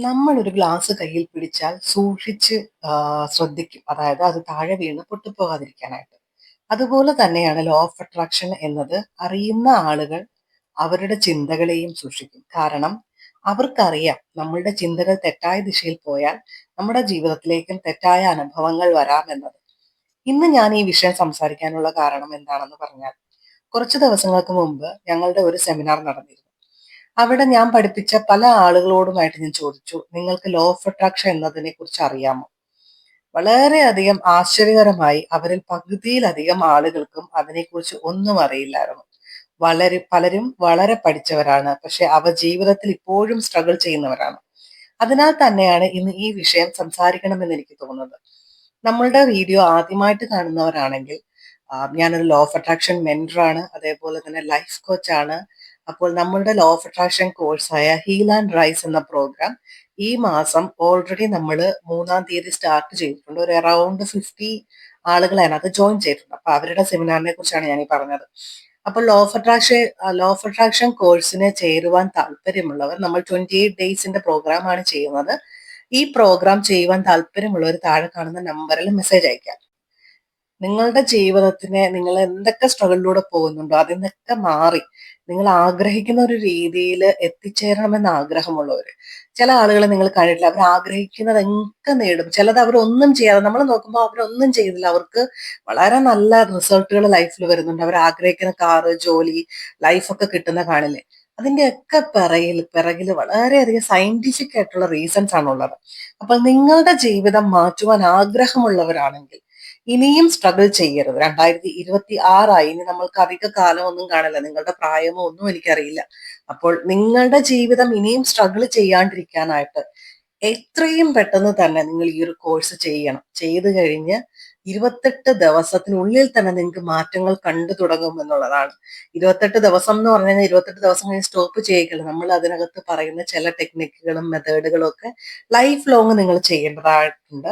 നമ്മൾ ഒരു ഗ്ലാസ് കയ്യിൽ പിടിച്ചാൽ സൂക്ഷിച്ച് ശ്രദ്ധിക്കും. അതായത് അത് താഴെ വീണ് പൊട്ടിപ്പോകാതിരിക്കാനായിട്ട്. അതുപോലെ തന്നെയാണ് ലോ ഓഫ് അട്രാക്ഷൻ എന്നത്. അറിയുന്ന ആളുകൾ അവരുടെ ചിന്തകളെയും സൂക്ഷിക്കും. കാരണം അവർക്കറിയാം നമ്മളുടെ ചിന്തകൾ തെറ്റായ ദിശയിൽ പോയാൽ നമ്മുടെ ജീവിതത്തിലേക്കും തെറ്റായ അനുഭവങ്ങൾ വരാമെന്നത്. ഇന്ന് ഞാൻ ഈ വിഷയം സംസാരിക്കാനുള്ള കാരണം എന്താണെന്ന് പറഞ്ഞാൽ, കുറച്ച് ദിവസങ്ങൾക്ക് മുമ്പ് ഞങ്ങളുടെ ഒരു സെമിനാർ നടന്നിരുന്നു. അവിടെ ഞാൻ പഠിപ്പിച്ച പല ആളുകളോടുമായിട്ട് ഞാൻ ചോദിച്ചു, നിങ്ങൾക്ക് ലോ ഓഫ് അട്രാക്ഷൻ എന്നതിനെ കുറിച്ച് അറിയാമോ? വളരെയധികം ആശ്ചര്യകരമായി അവരിൽ പകുതിയിലധികം ആളുകൾക്കും അതിനെക്കുറിച്ച് ഒന്നും അറിയില്ലായിരുന്നു. പലരും വളരെ പഠിച്ചവരാണ്, പക്ഷെ അവർ ജീവിതത്തിൽ ഇപ്പോഴും സ്ട്രഗിൾ ചെയ്യുന്നവരാണ്. അതിനാൽ തന്നെയാണ് ഇന്ന് ഈ വിഷയം സംസാരിക്കണമെന്ന് എനിക്ക് തോന്നുന്നത്. നമ്മളുടെ വീഡിയോ ആദ്യമായിട്ട് കാണുന്നവരാണെങ്കിൽ, ഞാനൊരു ലോ ഓഫ് അട്രാക്ഷൻ മെന്ററാണ്, അതേപോലെ തന്നെ ലൈഫ് കോച്ചാണ്. അപ്പോൾ നമ്മളുടെ ലോ ഓഫ് അട്രാക്ഷൻ കോഴ്സായ ഹീൽ ആൻഡ് റൈസ് എന്ന പ്രോഗ്രാം ഈ മാസം ഓൾറെഡി നമ്മൾ 3-ാം തീയതി സ്റ്റാർട്ട് ചെയ്തിട്ടുണ്ട്. ഒരു അറൌണ്ട് 50 ആളുകൾ അതിനകത്ത് ജോയിൻ ചെയ്തിട്ടുണ്ട്. അപ്പൊ അവരുടെ സെമിനാറിനെ കുറിച്ചാണ് ഞാൻ ഈ പറഞ്ഞത്. അപ്പോൾ ലോ ഓഫ് അട്രാക്ഷൻ കോഴ്സിന് ചേരുവാൻ താല്പര്യമുള്ളവർ, നമ്മൾ 28 ഡേയ്സിന്റെ പ്രോഗ്രാമാണ് ചെയ്യുന്നത്. ഈ പ്രോഗ്രാം ചെയ്യുവാൻ താല്പര്യമുള്ളവർ താഴെ കാണുന്ന നമ്പറിൽ മെസ്സേജ് അയക്കാം. നിങ്ങളുടെ ജീവിതത്തിനെ നിങ്ങൾ എന്തൊക്കെ സ്ട്രഗിളിലൂടെ പോകുന്നുണ്ടോ അതിൽ നിന്നൊക്കെ മാറി നിങ്ങൾ ആഗ്രഹിക്കുന്ന ഒരു രീതിയിൽ എത്തിച്ചേരണമെന്ന് ആഗ്രഹമുള്ളവര്. ചില ആളുകളെ നിങ്ങൾ കണ്ടിട്ടില്ല, അവർ ആഗ്രഹിക്കുന്നതൊക്കെ നേടും. ചിലത് അവരൊന്നും ചെയ്യാതെ, നമ്മൾ നോക്കുമ്പോൾ അവരൊന്നും ചെയ്തില്ല, അവർക്ക് വളരെ നല്ല റിസൾട്ടുകൾ ലൈഫിൽ വരുന്നുണ്ട്. അവർ ആഗ്രഹിക്കുന്ന കാറ്, ജോലി, ലൈഫൊക്കെ കിട്ടുന്ന കാണില്ലേ. അതിന്റെയൊക്കെ പിറകിൽ വളരെയധികം സയന്റിഫിക് ആയിട്ടുള്ള റീസൺസ് ആണുള്ളത്. അപ്പോൾ നിങ്ങളുടെ ജീവിതം മാറ്റുവാൻ ആഗ്രഹമുള്ളവരാണെങ്കിൽ ഇനിയും സ്ട്രഗിൾ ചെയ്യരുത്. 2026 ഇനി നമ്മൾക്ക് അധിക കാലമൊന്നും കാണില്ല. നിങ്ങളുടെ പ്രായമോ ഒന്നും എനിക്കറിയില്ല. അപ്പോൾ നിങ്ങളുടെ ജീവിതം ഇനിയും സ്ട്രഗിൾ ചെയ്യാണ്ടിരിക്കാനായിട്ട് എത്രയും പെട്ടെന്ന് തന്നെ നിങ്ങൾ ഈ ഒരു കോഴ്സ് ചെയ്യണം. ചെയ്തു കഴിഞ്ഞ് 28 ദിവസത്തിനുള്ളിൽ തന്നെ നിങ്ങൾക്ക് മാറ്റങ്ങൾ കണ്ടു തുടങ്ങും എന്നുള്ളതാണ്. 28 ദിവസം എന്ന് പറഞ്ഞു കഴിഞ്ഞാൽ 28 ദിവസം കഴിഞ്ഞ് സ്റ്റോപ്പ് ചെയ്യിക്കില്ല. നമ്മൾ അതിനകത്ത് പറയുന്ന ചില ടെക്നിക്കുകളും മെത്തേഡുകളും ഒക്കെ ലൈഫ് ലോങ് നിങ്ങൾ ചെയ്യേണ്ടതായിട്ടുണ്ട്.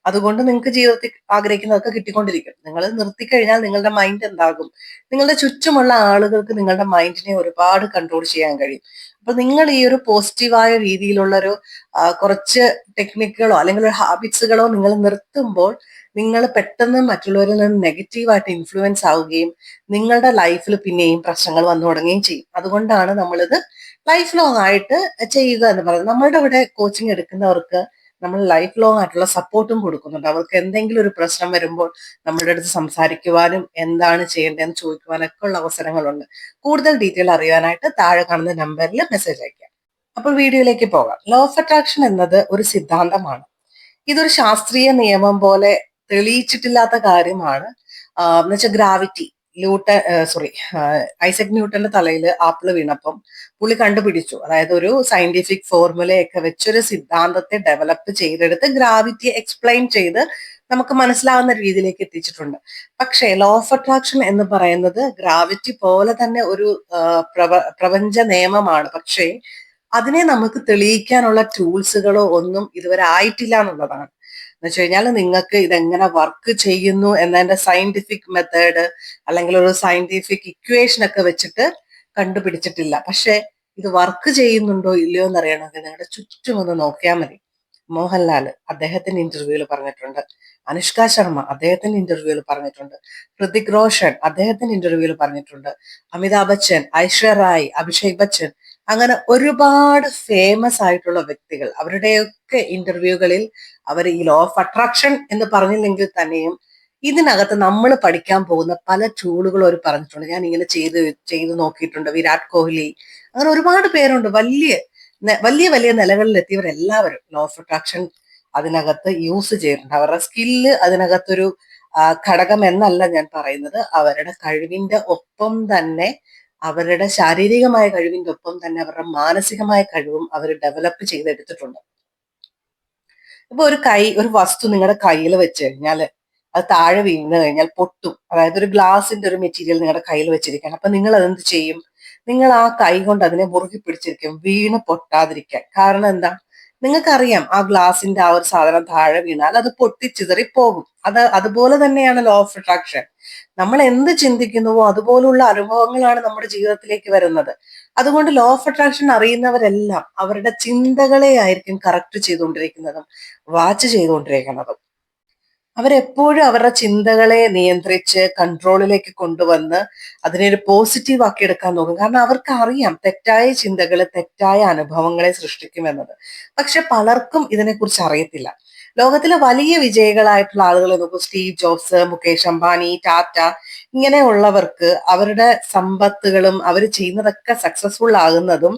അതുകൊണ്ട് നിങ്ങൾക്ക് ജീവിതത്തിൽ ആഗ്രഹിക്കുന്നതൊക്കെ കിട്ടിക്കൊണ്ടിരിക്കും. നിങ്ങൾ നിർത്തിക്കഴിഞ്ഞാൽ നിങ്ങളുടെ മൈൻഡ് എന്താകും? നിങ്ങളുടെ ചുറ്റുമുള്ള ആളുകൾക്ക് നിങ്ങളുടെ മൈൻഡിനെ ഒരുപാട് കൺട്രോൾ ചെയ്യാൻ കഴിയും. അപ്പൊ നിങ്ങൾ ഈ ഒരു പോസിറ്റീവായ രീതിയിലുള്ള ഒരു കുറച്ച് ടെക്നിക്കുകളോ അല്ലെങ്കിൽ ഒരു ഹാബിറ്റ്സുകളോ നിങ്ങൾ നിർത്തുമ്പോൾ നിങ്ങൾ പെട്ടെന്ന് മറ്റുള്ളവരിൽ നിന്ന് നെഗറ്റീവായിട്ട് ഇൻഫ്ലുവൻസ് ആവുകയും നിങ്ങളുടെ ലൈഫിൽ പിന്നെയും പ്രശ്നങ്ങൾ വന്നു തുടങ്ങുകയും ചെയ്യും. അതുകൊണ്ടാണ് നമ്മളിത് ലൈഫ് ലോങ് ആയിട്ട് ചെയ്യുക എന്ന് പറയുന്നത്. നമ്മളുടെ ഇവിടെ കോച്ചിങ് എടുക്കുന്നവർക്ക് നമ്മൾ ലൈഫ് ലോങ് ആയിട്ടുള്ള സപ്പോർട്ടും കൊടുക്കുന്നുണ്ട്. അവർക്ക് എന്തെങ്കിലും ഒരു പ്രശ്നം വരുമ്പോൾ നമ്മുടെ അടുത്ത് സംസാരിക്കുവാനും എന്താണ് ചെയ്യേണ്ടതെന്ന് ചോദിക്കുവാനൊക്കെ ഉള്ള അവസരങ്ങളുണ്ട്. കൂടുതൽ ഡീറ്റെയിൽ അറിയാനായിട്ട് താഴെ കാണുന്ന നമ്പറിൽ മെസ്സേജ് അയക്കാം. അപ്പോൾ വീഡിയോയിലേക്ക് പോകാം. ലോ ഓഫ് അട്രാക്ഷൻ എന്നത് ഒരു സിദ്ധാന്തമാണ്. ഇതൊരു ശാസ്ത്രീയ നിയമം പോലെ തെളിയിച്ചിട്ടില്ലാത്ത കാര്യമാണ്. എന്ന് വെച്ചാൽ ഗ്രാവിറ്റി, ഐസക് ന്യൂട്ടന്റെ തലയിൽ ആപ്പിള് വീണപ്പം പുള്ളി കണ്ടുപിടിച്ചു. അതായത് ഒരു സയന്റിഫിക് ഫോർമുലയൊക്കെ വെച്ചൊരു സിദ്ധാന്തത്തെ ഡെവലപ്പ് ചെയ്തെടുത്ത് ഗ്രാവിറ്റിയെ എക്സ്പ്ലെയിൻ ചെയ്ത് നമുക്ക് മനസ്സിലാവുന്ന രീതിയിലേക്ക് എത്തിച്ചിട്ടുണ്ട്. പക്ഷേ ലോ ഓഫ് അട്രാക്ഷൻ എന്ന് പറയുന്നത് ഗ്രാവിറ്റി പോലെ തന്നെ ഒരു പ്രപഞ്ച നിയമമാണ്. പക്ഷേ അതിനെ നമുക്ക് തെളിയിക്കാനുള്ള ടൂൾസുകളോ ഒന്നും ഇതുവരെ ആയിട്ടില്ല എന്നുള്ളതാണ്. എന്ന് വെച്ച് കഴിഞ്ഞാൽ നിങ്ങൾക്ക് ഇതെങ്ങനെ വർക്ക് ചെയ്യുന്നു എന്നതിന്റെ സയന്റിഫിക് മെത്തേഡ് അല്ലെങ്കിൽ ഒരു സയന്റിഫിക് ഇക്വേഷൻ ഒക്കെ വെച്ചിട്ട് കണ്ടുപിടിച്ചിട്ടില്ല. പക്ഷെ ഇത് വർക്ക് ചെയ്യുന്നുണ്ടോ ഇല്ലയോ എന്നറിയണമെങ്കിൽ നിങ്ങളുടെ ചുറ്റും ഒന്ന് നോക്കിയാൽ മതി. മോഹൻലാൽ അദ്ദേഹത്തിന്റെ ഇന്റർവ്യൂവിൽ പറഞ്ഞിട്ടുണ്ട്, അനുഷ്ക ശർമ്മ അദ്ദേഹത്തിന്റെ ഇന്റർവ്യൂവിൽ പറഞ്ഞിട്ടുണ്ട്, ഹൃതിക് റോഷൻ അദ്ദേഹത്തിന്റെ ഇന്റർവ്യൂവിൽ പറഞ്ഞിട്ടുണ്ട്, അമിതാഭ് ബച്ചൻ, ഐശ്വര്യ റായ്, അഭിഷേക് ബച്ചൻ, അങ്ങനെ ഒരുപാട് ഫേമസ് ആയിട്ടുള്ള വ്യക്തികൾ അവരുടെയൊക്കെ ഇന്റർവ്യൂകളിൽ അവർ ഈ ലോ ഓഫ് അട്രാക്ഷൻ എന്ന് പറഞ്ഞില്ലെങ്കിൽ തന്നെയും ഇതിനകത്ത് നമ്മൾ പഠിക്കാൻ പോകുന്ന പല ടൂളുകളും അവർ പറഞ്ഞിട്ടുണ്ട്. ഞാൻ ഇങ്ങനെ ചെയ്ത് നോക്കിയിട്ടുണ്ട്. വിരാട് കോഹ്ലി, അങ്ങനെ ഒരുപാട് പേരുണ്ട്. വലിയ വലിയ വലിയ നിലകളിൽ എത്തിയവരെല്ലാവരും ലോ ഓഫ് അട്രാക്ഷൻ അതിനകത്ത് യൂസ് ചെയ്തിട്ടുണ്ട്. അവരുടെ സ്കില്ല് അതിനകത്തൊരു ഘടകം എന്നല്ല ഞാൻ പറയുന്നത്. അവരുടെ കഴിവിന്റെ ഒപ്പം തന്നെ, അവരുടെ ശാരീരികമായ കഴിവിന്റെ ഒപ്പം തന്നെ അവരുടെ മാനസികമായ കഴിവും അവർ ഡെവലപ്പ് ചെയ്തെടുത്തിട്ടുണ്ട്. ഇപ്പൊ ഒരു വസ്തു നിങ്ങളുടെ കയ്യിൽ വെച്ച് കഴിഞ്ഞാല് അത് താഴെ വീണ് കഴിഞ്ഞാൽ പൊട്ടും. അതായത് ഒരു ഗ്ലാസിന്റെ ഒരു മെറ്റീരിയൽ നിങ്ങളുടെ കയ്യിൽ വെച്ചിരിക്കുകയാണ്. അപ്പൊ നിങ്ങൾ അതെന്ത് ചെയ്യും? നിങ്ങൾ ആ കൈ കൊണ്ട് അതിനെ മുറുകി പിടിച്ചിരിക്കും, വീണ് പൊട്ടാതിരിക്കാൻ. കാരണം എന്താ? നിങ്ങൾക്കറിയാം ആ ഗ്ലാസിന്റെ ആ ഒരു സാധനം താഴെ വീണാൽ അത് പൊട്ടിച്ചിതറി പോകും. അതുപോലെ തന്നെയാണ് ലോ ഓഫ് അട്രാക്ഷൻ. നമ്മൾ എന്ത് ചിന്തിക്കുന്നുവോ അതുപോലുള്ള അനുഭവങ്ങളാണ് നമ്മുടെ ജീവിതത്തിലേക്ക് വരുന്നത്. അതുകൊണ്ട് ലോ ഓഫ് അട്രാക്ഷൻ അറിയുന്നവരെല്ലാം അവരുടെ ചിന്തകളെ ആയിരിക്കും കറക്റ്റ് ചെയ്തുകൊണ്ടിരിക്കുന്നതും വാച്ച് ചെയ്തുകൊണ്ടിരിക്കുന്നതും. അവരെപ്പോഴും അവരുടെ ചിന്തകളെ നിയന്ത്രിച്ച് കൺട്രോളിലേക്ക് കൊണ്ടുവന്ന് അതിനെ ഒരു പോസിറ്റീവ് ആക്കി എടുക്കാൻ നോക്കും. കാരണം അവർക്ക് അറിയാം തെറ്റായ ചിന്തകൾ തെറ്റായ അനുഭവങ്ങളെ സൃഷ്ടിക്കുമെന്നത്. പക്ഷെ പലർക്കും ഇതിനെക്കുറിച്ച് അറിയത്തില്ല. ലോകത്തിലെ വലിയ വിജയികളായിട്ടുള്ള ആളുകളെ നോക്കൂ, സ്റ്റീവ് ജോബ്സ്, മുകേഷ് അംബാനി, ടാറ്റ, ഇങ്ങനെയുള്ളവർക്ക് അവരുടെ സമ്പത്തുകളും അവർ ചെയ്യുന്നതൊക്കെ സക്സസ്ഫുൾ ആകുന്നതും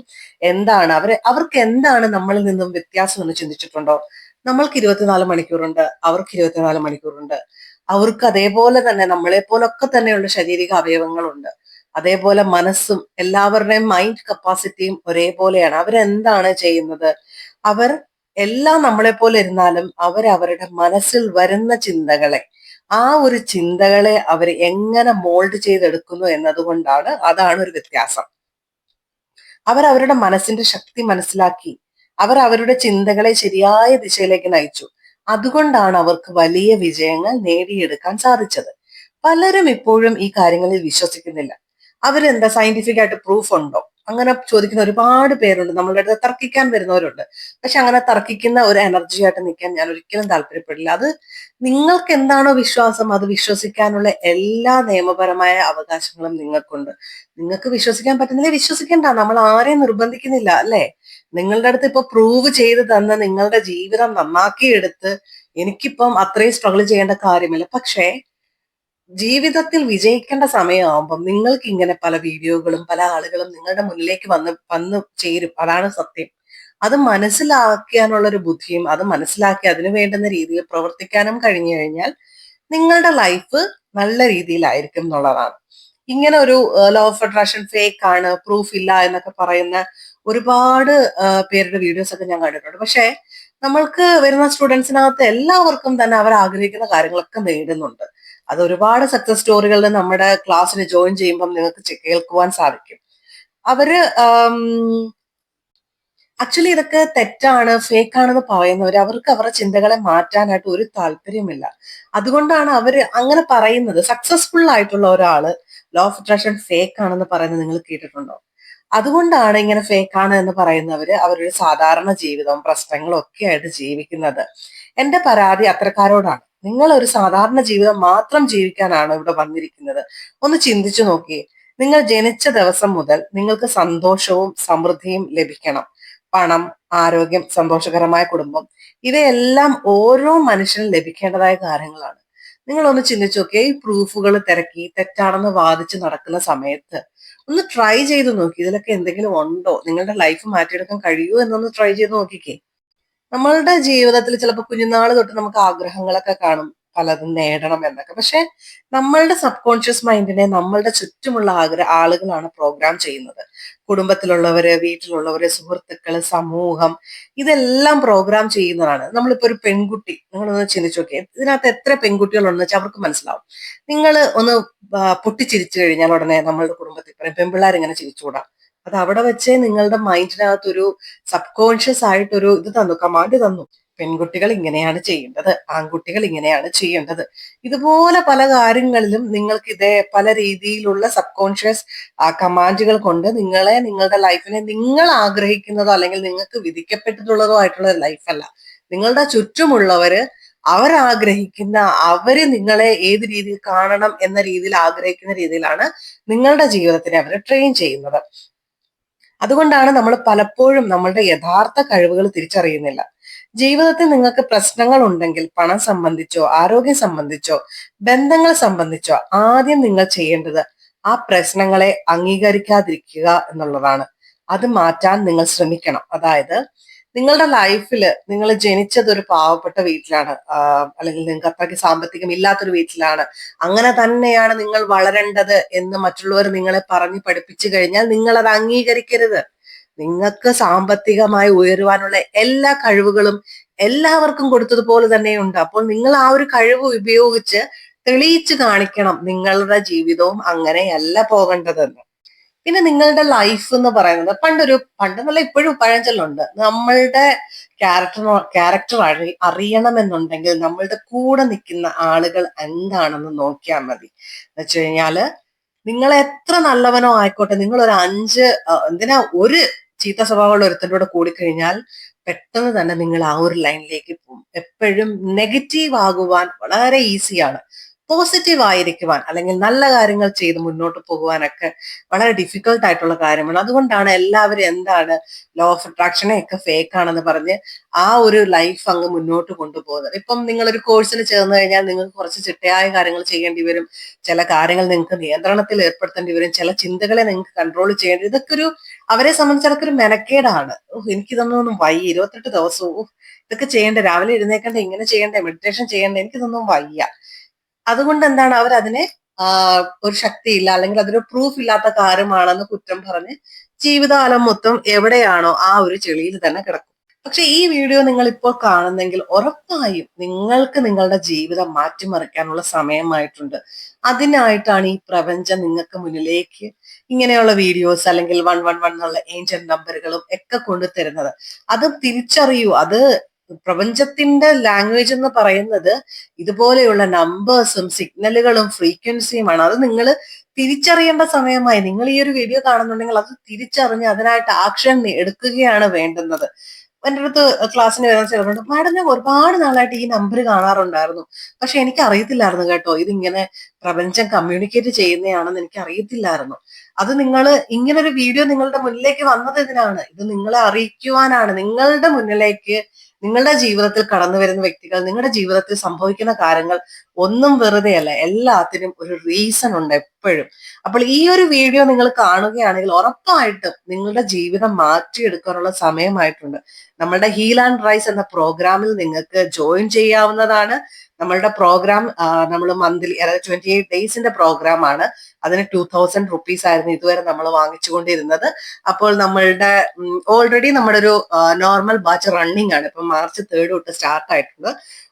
എന്താണ്, അവർക്ക് എന്താണ് നമ്മളിൽ നിന്നും വ്യത്യാസം എന്ന് ചിന്തിച്ചിട്ടുണ്ടോ? നമ്മൾക്ക് 24 മണിക്കൂറുണ്ട്, അവർക്ക് 24 മണിക്കൂറുണ്ട്. അവർക്ക് അതേപോലെ തന്നെ നമ്മളെ പോലൊക്കെ തന്നെയുള്ള ശാരീരിക അവയവങ്ങളുണ്ട്. അതേപോലെ മനസ്സും എല്ലാവരുടെയും മൈൻഡ് കപ്പാസിറ്റിയും ഒരേപോലെയാണ്. അവരെന്താണ് ചെയ്യുന്നത്? അവർ എല്ലാം നമ്മളെ പോലെ ഇരുന്നാലും അവരവരുടെ മനസ്സിൽ വരുന്ന ചിന്തകളെ, ആ ഒരു ചിന്തകളെ അവർ എങ്ങനെ മോൾഡ് ചെയ്തെടുക്കുന്നു എന്നതുകൊണ്ടാണ്, അതാണ് ഒരു വ്യത്യാസം. അവരവരുടെ മനസ്സിന്റെ ശക്തി മനസ്സിലാക്കി അവർ അവരുടെ ചിന്തകളെ ശരിയായ ദിശയിലേക്ക് നയിച്ചു. അതുകൊണ്ടാണ് അവർക്ക് വലിയ വിജയങ്ങൾ നേടിയെടുക്കാൻ സാധിച്ചത്. പലരും ഇപ്പോഴും ഈ കാര്യങ്ങളിൽ വിശ്വസിക്കുന്നില്ല. അവരെന്താ, സയന്റിഫിക് ആയിട്ട് പ്രൂഫ് ഉണ്ടോ അങ്ങനെ ചോദിക്കുന്ന ഒരുപാട് പേരുണ്ട്. നമ്മളുടെ അടുത്ത് തർക്കിക്കാൻ വരുന്നവരുണ്ട്. പക്ഷെ അങ്ങനെ തർക്കിക്കുന്ന ഒരു എനർജി ആയിട്ട് നിൽക്കാൻ ഞാൻ ഒരിക്കലും താല്പര്യപ്പെടില്ല. അത് നിങ്ങൾക്ക് എന്താണോ വിശ്വാസം അത് വിശ്വസിക്കാനുള്ള എല്ലാ നിയമപരമായ അവകാശങ്ങളും നിങ്ങൾക്കുണ്ട്. നിങ്ങൾക്ക് വിശ്വസിക്കാൻ പറ്റുന്നില്ല, വിശ്വസിക്കണ്ട. നമ്മൾ ആരെയും നിർബന്ധിക്കുന്നില്ല, അല്ലെ? നിങ്ങളുടെ അടുത്ത് ഇപ്പൊ പ്രൂവ് ചെയ്ത് തന്ന നിങ്ങളുടെ ജീവിതം നന്നാക്കി എടുത്ത് എനിക്കിപ്പം അത്രയും സ്ട്രഗിൾ ചെയ്യേണ്ട കാര്യമില്ല. പക്ഷേ ജീവിതത്തിൽ വിജയിക്കേണ്ട സമയമാകുമ്പം നിങ്ങൾക്ക് ഇങ്ങനെ പല വീഡിയോകളും പല ആളുകളും നിങ്ങളുടെ മുന്നിലേക്ക് വന്ന് വന്ന് ചേരും. അതാണ് സത്യം. അത് മനസ്സിലാക്കാനുള്ള ഒരു ബുദ്ധിയും അത് മനസ്സിലാക്കി അതിനു വേണ്ടുന്ന രീതിയിൽ പ്രവർത്തിക്കാനും കഴിഞ്ഞു കഴിഞ്ഞാൽ നിങ്ങളുടെ ലൈഫ് നല്ല രീതിയിലായിരിക്കും എന്നുള്ളതാണ്. ഇങ്ങനെ ഒരു ലോ ഓഫ് അട്രാക്ഷൻ ഫേക്ക് ആണ്, പ്രൂഫ് ഇല്ല എന്നൊക്കെ പറയുന്ന ഒരുപാട് പേരുടെ വീഡിയോസ് ഒക്കെ ഞാൻ കണ്ടിട്ടുണ്ട്. പക്ഷെ നമ്മൾക്ക് വരുന്ന സ്റ്റുഡൻസിനകത്ത് എല്ലാവർക്കും തന്നെ അവർ ആഗ്രഹിക്കുന്ന കാര്യങ്ങളൊക്കെ നേടുന്നുണ്ട്. അത് ഒരുപാട് സക്സസ് സ്റ്റോറികളിൽ നമ്മുടെ ക്ലാസ്സിന് ജോയിൻ ചെയ്യുമ്പം നിങ്ങൾക്ക് കേൾക്കുവാൻ സാധിക്കും. അവര് ആക്ച്വലി ഇതൊക്കെ തെറ്റാണ്, ഫേക്ക് ആണെന്ന് പറയുന്നവർ, അവർക്ക് അവരുടെ ചിന്തകളെ മാറ്റാനായിട്ട് ഒരു താല്പര്യമില്ല. അതുകൊണ്ടാണ് അവര് അങ്ങനെ പറയുന്നത്. സക്സസ്ഫുൾ ആയിട്ടുള്ള ഒരാള് ലോ ഓഫ് അട്രാക്ഷൻ ഫേക്ക് ആണെന്ന് പറയുന്നത് നിങ്ങൾ കേട്ടിട്ടുണ്ടോ? അതുകൊണ്ടാണ് ഇങ്ങനെ ഫേക്ക് ആണ് എന്ന് പറയുന്നവര് അവരൊരു സാധാരണ ജീവിതവും പ്രശ്നങ്ങളും ഒക്കെ ആയിട്ട് ജീവിക്കുന്നത്. എന്റെ പരാതി അത്തരക്കാരോടാണ്. നിങ്ങൾ ഒരു സാധാരണ ജീവിതം മാത്രം ജീവിക്കാനാണ് ഇവിടെ വന്നിരിക്കുന്നത്. ഒന്ന് ചിന്തിച്ചു നോക്കിയേ. നിങ്ങൾ ജനിച്ച ദിവസം മുതൽ നിങ്ങൾക്ക് സന്തോഷവും സമൃദ്ധിയും ലഭിക്കണം. പണം, ആരോഗ്യം, സന്തോഷകരമായ കുടുംബം, ഇവയെല്ലാം ഓരോ മനുഷ്യനും ലഭിക്കേണ്ടതായ കാര്യങ്ങളാണ്. നിങ്ങളൊന്ന് ചിന്തിച്ചു നോക്കിയേ. ഈ പ്രൂഫുകൾ തിരക്കി തെറ്റാണെന്ന് വാദിച്ച് നടക്കുന്ന സമയത്ത് ഒന്ന് ട്രൈ ചെയ്ത് നോക്കി. ഇതിലൊക്കെ എന്തെങ്കിലും ഉണ്ടോ? നിങ്ങളുടെ ലൈഫ് മാറ്റിയെടുക്കാൻ കഴിയുമോ എന്നൊന്ന് ട്രൈ ചെയ്ത് നോക്കിക്കേ. നമ്മളുടെ ജീവിതത്തിൽ ചിലപ്പോൾ കുഞ്ഞുനാൾ തൊട്ട് നമുക്ക് ആഗ്രഹങ്ങളൊക്കെ കാണും, പലതും നേടണം എന്നൊക്കെ. പക്ഷെ നമ്മളുടെ സബ് കോൺഷ്യസ് മൈൻഡിനെ നമ്മളുടെ ചുറ്റുമുള്ള ആളുകളാണ് പ്രോഗ്രാം ചെയ്യുന്നത്. കുടുംബത്തിലുള്ളവര്, വീട്ടിലുള്ളവര്, സുഹൃത്തുക്കള്, സമൂഹം, ഇതെല്ലാം പ്രോഗ്രാം ചെയ്യുന്നതാണ്. നമ്മളിപ്പോ ഒരു പെൺകുട്ടി, നിങ്ങളൊന്ന് ചിന്തിച്ചു നോക്കിയേ. ഇതിനകത്ത് എത്ര പെൺകുട്ടികളുണ്ടെന്ന് വെച്ചാൽ അവർക്ക് മനസ്സിലാവും. നിങ്ങൾ ഒന്ന് പൊട്ടിച്ചിരിച്ചു കഴിഞ്ഞാൽ ഉടനെ നമ്മളുടെ കുടുംബത്തിൽ പറയും പെൺപിള്ളേർ ഇങ്ങനെ ചിരിച്ചുകൂടാ. അത് അവിടെ വെച്ചേ നിങ്ങളുടെ മൈൻഡിനകത്ത് ഒരു സബ് കോൺഷ്യസ് ആയിട്ടൊരു ഇത് തന്നു, കമാൻഡ് തന്നു. പെൺകുട്ടികൾ ഇങ്ങനെയാണ് ചെയ്യേണ്ടത്, ആൺകുട്ടികൾ ഇങ്ങനെയാണ് ചെയ്യേണ്ടത്. ഇതുപോലെ പല കാര്യങ്ങളിലും നിങ്ങൾക്ക് ഇതേ പല രീതിയിലുള്ള സബ് കോൺഷ്യസ് കമാൻഡുകൾ കൊണ്ട് നിങ്ങളെ, നിങ്ങളുടെ ലൈഫിനെ നിങ്ങൾ ആഗ്രഹിക്കുന്നതോ അല്ലെങ്കിൽ നിങ്ങൾക്ക് വിധിക്കപ്പെട്ടിട്ടുള്ളതോ ആയിട്ടുള്ള ലൈഫല്ല. നിങ്ങളുടെ ചുറ്റുമുള്ളവര് അവരാഗ്രഹിക്കുന്ന, അവര് നിങ്ങളെ ഏത് രീതിയിൽ കാണണം എന്ന രീതിയിൽ ആഗ്രഹിക്കുന്ന രീതിയിലാണ് നിങ്ങളുടെ ജീവിതത്തിനെ അവർ ട്രെയിൻ ചെയ്യുന്നത്. അതുകൊണ്ടാണ് നമ്മൾ പലപ്പോഴും നമ്മളുടെ യഥാർത്ഥ കഴിവുകൾ തിരിച്ചറിയുന്നില്ല. ജീവിതത്തിൽ നിങ്ങൾക്ക് പ്രശ്നങ്ങൾ ഉണ്ടെങ്കിൽ പണം സംബന്ധിച്ചോ ആരോഗ്യം സംബന്ധിച്ചോ ബന്ധങ്ങൾ സംബന്ധിച്ചോ ആദ്യം നിങ്ങൾ ചെയ്യേണ്ടത് ആ പ്രശ്നങ്ങളെ അംഗീകരിക്കാതിരിക്കുക എന്നുള്ളതാണ്. അത് മാറ്റാൻ നിങ്ങൾ ശ്രമിക്കണം. അതായത് നിങ്ങളുടെ ലൈഫിൽ നിങ്ങൾ ജനിച്ചത് ഒരു പാവപ്പെട്ട വീട്ടിലാണ്, അല്ലെങ്കിൽ നിങ്ങൾക്ക് അത്രയ്ക്ക് സാമ്പത്തികം ഇല്ലാത്തൊരു വീട്ടിലാണ്, അങ്ങനെ തന്നെയാണ് നിങ്ങൾ വളരേണ്ടത് എന്ന് മറ്റുള്ളവർ നിങ്ങളെ പറഞ്ഞ് പഠിപ്പിച്ചു കഴിഞ്ഞാൽ നിങ്ങൾ അത് അംഗീകരിക്കരുത്. നിങ്ങൾക്ക് സാമ്പത്തികമായി ഉയരുവാനുള്ള എല്ലാ കഴിവുകളും എല്ലാവർക്കും കൊടുത്തതുപോലെ തന്നെയുണ്ട്. അപ്പോൾ നിങ്ങൾ ആ ഒരു കഴിവ് ഉപയോഗിച്ച് തെളിയിച്ചു കാണിക്കണം നിങ്ങളുടെ ജീവിതവും അങ്ങനെയല്ല പോകേണ്ടതെന്ന്. പിന്നെ നിങ്ങളുടെ ലൈഫ് എന്ന് പറയുന്നത് പണ്ടെന്നല്ല ഇപ്പോഴും പഴഞ്ചൊല്ലുണ്ട്, നമ്മളുടെ ക്യാരക്ടർ അറിയണമെന്നുണ്ടെങ്കിൽ നമ്മളുടെ കൂടെ നിൽക്കുന്ന ആളുകൾ എന്താണെന്ന് നോക്കിയാൽ മതി. എന്ന് വെച്ച് കഴിഞ്ഞാല് നിങ്ങൾ എത്ര നല്ലവനോ ആയിക്കോട്ടെ, നിങ്ങൾ ഒരു 5 എന്തിനാ ഒരു ചീത്ത സ്വഭാവമുള്ള ഒരുത്തൻ്റെ കൂടെ കൂടിക്കഴിഞ്ഞാൽ പെട്ടെന്ന് തന്നെ നിങ്ങൾ ആ ഒരു ലൈനിലേക്ക് പോകും. എപ്പോഴും നെഗറ്റീവ് ആകുവാൻ വളരെ ഈസിയാണ്. പോസിറ്റീവ് ആയിരിക്കുവാൻ അല്ലെങ്കിൽ നല്ല കാര്യങ്ങൾ ചെയ്ത് മുന്നോട്ട് പോകുവാനൊക്കെ വളരെ ഡിഫിക്കൽട്ട് ആയിട്ടുള്ള കാര്യമാണ്. അതുകൊണ്ടാണ് എല്ലാവരും എന്താണ് ലോ ഓഫ് അട്രാക്ഷനെ ഒക്കെ ഫേക്ക് ആണെന്ന് പറഞ്ഞ് ആ ഒരു ലൈഫ് അങ്ങ് മുന്നോട്ട് കൊണ്ടുപോകുന്നത്. ഇപ്പം നിങ്ങളൊരു കോഴ്സിൽ ചേർന്ന് കഴിഞ്ഞാൽ നിങ്ങൾക്ക് കുറച്ച് ചിട്ടയായ കാര്യങ്ങൾ ചെയ്യേണ്ടി വരും. ചില കാര്യങ്ങൾ നിങ്ങൾക്ക് നിയന്ത്രണത്തിൽ ഏർപ്പെടുത്തേണ്ടി വരും. ചില ചിന്തകളെ നിങ്ങൾക്ക് കൺട്രോൾ ചെയ്യേണ്ടി, ഇതൊക്കെ ഒരു അവരെ സംബന്ധിച്ചിടക്കൊരു മെനക്കേടാണ്. എനിക്കിതൊന്നും വയ്യ, 28 ദിവസവും ഇതൊക്കെ ചെയ്യണ്ടേ, രാവിലെ എഴുന്നേക്കണ്ടേ, ഇങ്ങനെ ചെയ്യണ്ടേ, മെഡിറ്റേഷൻ ചെയ്യണ്ടേ, എനിക്കിതൊന്നും വയ്യ. അതുകൊണ്ട് എന്താണ് അവർ അതിനെ ഒരു ശക്തിയില്ല അല്ലെങ്കിൽ അതൊരു പ്രൂഫ് ഇല്ലാത്ത കാര്യമാണെന്ന് കുറ്റം പറഞ്ഞ് ജീവിതകാലം മൊത്തം എവിടെയാണോ ആ ഒരു ചെളിയിൽ തന്നെ കിടക്കും. പക്ഷെ ഈ വീഡിയോ നിങ്ങൾ ഇപ്പോൾ കാണുന്നെങ്കിൽ ഉറപ്പായും നിങ്ങൾക്ക് നിങ്ങളുടെ ജീവിതം മാറ്റിമറിക്കാനുള്ള സമയമായിട്ടുണ്ട്. അതിനായിട്ടാണ് ഈ പ്രപഞ്ചം നിങ്ങൾക്ക് മുന്നിലേക്ക് ഇങ്ങനെയുള്ള വീഡിയോസ് അല്ലെങ്കിൽ 111 എന്നുള്ള ഏഞ്ചൽ നമ്പറുകളും ഒക്കെ കൊണ്ടുതരുന്നത്. അത് തിരിച്ചറിയൂ. അത് പ്രപഞ്ചത്തിന്റെ ലാംഗ്വേജ് എന്ന് പറയുന്നത് ഇതുപോലെയുള്ള നമ്പേഴ്സും സിഗ്നലുകളും ഫ്രീക്വൻസിയുമാണ്. അത് നിങ്ങൾ തിരിച്ചറിയേണ്ട സമയമായി. നിങ്ങൾ ഈ ഒരു വീഡിയോ കാണുന്നുണ്ടെങ്കിൽ അത് തിരിച്ചറിഞ്ഞ് അതിനായിട്ട് ആക്ഷൻ എടുക്കുകയാണ് വേണ്ടുന്നത്. എൻ്റെ അടുത്ത് ക്ലാസ്സിന് വരുന്ന ചിലരുണ്ട്, മാഡം ഞാൻ ഒരുപാട് നാളായിട്ട് ഈ നമ്പർ കാണാറുണ്ടായിരുന്നു, പക്ഷെ എനിക്ക് അറിയത്തില്ലായിരുന്നു കേട്ടോ ഇതിങ്ങനെ പ്രപഞ്ചം കമ്മ്യൂണിക്കേറ്റ് ചെയ്യുന്നതാണെന്ന് എനിക്ക് അറിയത്തില്ലായിരുന്നു. അത് നിങ്ങൾ ഇങ്ങനെ ഒരു വീഡിയോ നിങ്ങളുടെ മുന്നിലേക്ക് വന്നത് ഇതിനാണ്. ഇത് നിങ്ങളെ അറിയിക്കുവാനാണ്. നിങ്ങളുടെ മുന്നിലേക്ക് നിങ്ങളുടെ ജീവിതത്തിൽ കടന്നു വരുന്ന വ്യക്തികൾ, നിങ്ങളുടെ ജീവിതത്തിൽ സംഭവിക്കുന്ന കാര്യങ്ങൾ ഒന്നും വെറുതെ അല്ല. എല്ലാത്തിനും ഒരു റീസൺ ഉണ്ട് എപ്പോഴും. അപ്പോൾ ഈ ഒരു വീഡിയോ നിങ്ങൾ കാണുകയാണെങ്കിൽ ഉറപ്പായിട്ടും നിങ്ങളുടെ ജീവിതം മാറ്റിയെടുക്കാനുള്ള സമയമായിട്ടുണ്ട്. നമ്മളുടെ ഹീൽ ആൻഡ് റൈസ് എന്ന പ്രോഗ്രാമിൽ നിങ്ങൾക്ക് ജോയിൻ ചെയ്യാവുന്നതാണ്. നമ്മളുടെ പ്രോഗ്രാം നമ്മൾ മന്ത്ലി, അതായത് 28 ഡേയ്സിന്റെ പ്രോഗ്രാം ആണ്. അതിന് 2000 റുപ്പീസ് ആയിരുന്നു ഇതുവരെ നമ്മൾ വാങ്ങിച്ചുകൊണ്ടിരുന്നത്. അപ്പോൾ നമ്മളുടെ ഓൾറെഡി നമ്മുടെ ഒരു നോർമൽ ബാച്ച് റണ്ണിങ് ആണ്. ഇപ്പൊ March 3 തൊട്ട് സ്റ്റാർട്ട് ആയിട്ടുണ്ട്.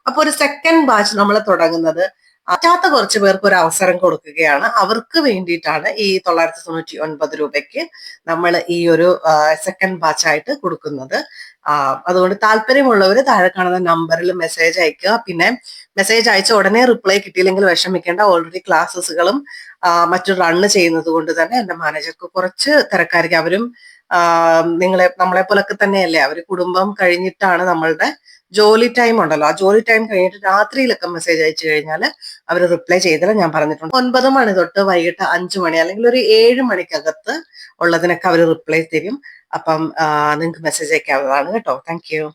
അപ്പൊ ഒരു സെക്കൻഡ് ബാച്ച് നമ്മൾ തുടങ്ങുന്നത് പറ്റാത്ത കുറച്ച് പേർക്ക് ഒരു അവസരം കൊടുക്കുകയാണ്. അവർക്ക് വേണ്ടിയിട്ടാണ് ഈ 999 രൂപയ്ക്ക് നമ്മൾ ഈ ഒരു സെക്കൻഡ് ബാച്ച് ആയിട്ട് കൊടുക്കുന്നത്. അതുകൊണ്ട് താല്പര്യമുള്ളവർ താഴെ കാണുന്ന നമ്പറിൽ മെസ്സേജ് അയക്കുക. പിന്നെ മെസ്സേജ് അയച്ച ഉടനെ റിപ്ലൈ കിട്ടിയില്ലെങ്കിൽ വിഷമിക്കേണ്ട. ഓൾറെഡി ക്ലാസ്സസുകളും മറ്റും റണ്ണ് ചെയ്യുന്നത് കൊണ്ട് തന്നെ എന്റെ മാനേജർക്ക് കുറച്ച് തിരക്കായിരിക്കും. അവരും നമ്മളെ പോലൊക്കെ തന്നെയല്ലേ, അവര് കുടുംബം കഴിഞ്ഞിട്ടാണ് നമ്മളുടെ ജോലി ടൈം ഉണ്ടല്ലോ, ആ ജോലി ടൈം കഴിഞ്ഞിട്ട് രാത്രിയിലൊക്കെ മെസ്സേജ് അയച്ചു കഴിഞ്ഞാൽ അവർ റിപ്ലൈ ചെയ്തില്ല. ഞാൻ പറഞ്ഞിട്ടുണ്ട് 9 മണി തൊട്ട് വൈകിട്ട് 5 മണി അല്ലെങ്കിൽ ഒരു 7 മണിക്കകത്ത് ഉള്ളതിനൊക്കെ അവർ റിപ്ലൈ തരും. അപ്പം നിങ്ങൾക്ക് മെസ്സേജ് അയക്കാവുന്നതാണ് കേട്ടോ. Thank you.